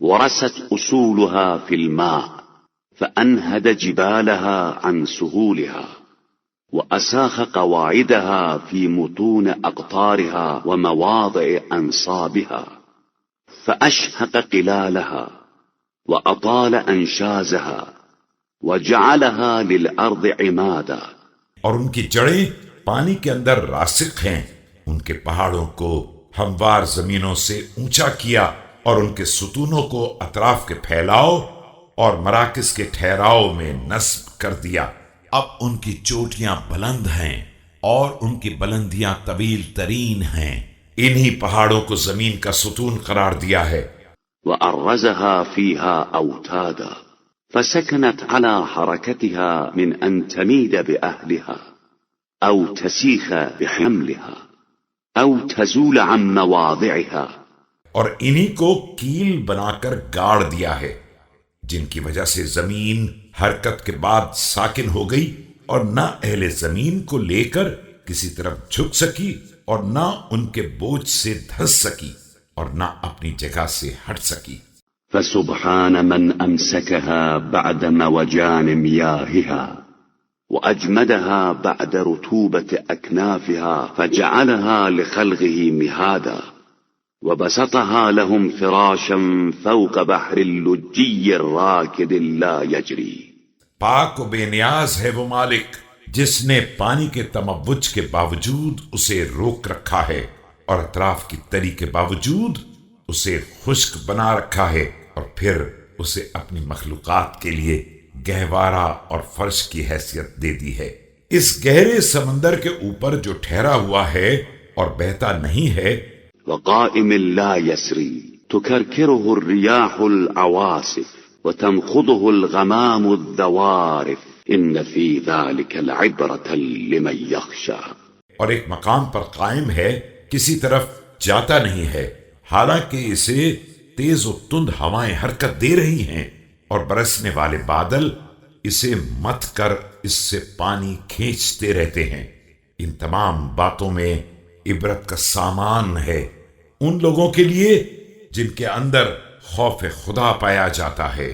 ورست أصولها في الماء فأنهد جبالها عن سهولها وأساخ قواعدها في متون أقطارها ومواضع أنصابها فأشهق قلالها وأطال أنشازها وجعلها للأرض عمادا. اور ان کی جڑیں پانی کے اندر راسخ ہیں. ان کے پہاڑوں کو ہموار زمینوں سے اونچا کیا اور ان کے ستونوں کو اطراف کے پھیلاؤ اور مراکز کے ٹھہراؤ میں نصب کر دیا. اب ان کی چوٹیاں بلند ہیں اور ان کی بلندیاں طویل ترین ہیں. انہی پہاڑوں کو زمین کا ستون قرار دیا ہے. وأرزها فيها أوتادا فسكنت على حركتها من أن تميد بأهلها أو تسيخ بحملها أو تزول عن مواضعها. اور انہی کو کیل بنا کر گاڑ دیا ہے جن کی وجہ سے زمین حرکت کے بعد ساکن ہو گئی اور نہ اہل زمین کو لے کر کسی طرف جھک سکی اور نہ ان کے بوجھ سے دھس سکی اور نہ اپنی جگہ سے ہٹ سکی. فسبحان من أمسكها بعد موجان مياهها وأجمدها بعد رطوبة أكنافها فجعلها لخلقه مهادا وبسطها لهم فراشا فوق بحر اللجي الراكد لا يجري. پاک و بے نیاز ہے وہ مالک جس نے پانی کے تموج کے باوجود اسے روک رکھا ہے اور اطراف کی تری کے باوجود اسے خشک بنا رکھا ہے اور پھر اسے اپنی مخلوقات کے لیے گہوارہ اور فرش کی حیثیت دے دی ہے. اس گہرے سمندر کے اوپر جو ٹھہرا ہوا ہے اور بہتا نہیں ہے. وقائم لا يسري تكركره الرياح العواصف وتنخضه الغمام الذوارف إن في ذلك العبرة لمن يخشى. اور ایک مقام پر قائم ہے، کسی طرف جاتا نہیں ہے، حالانکہ اسے تیز و تند ہوائیں حرکت دے رہی ہیں اور برسنے والے بادل اسے مت کر اس سے پانی کھینچتے رہتے ہیں. ان تمام باتوں میں عبرت کا سامان ہے ان لوگوں کے لیے جن کے اندر خوف خدا پایا جاتا ہے.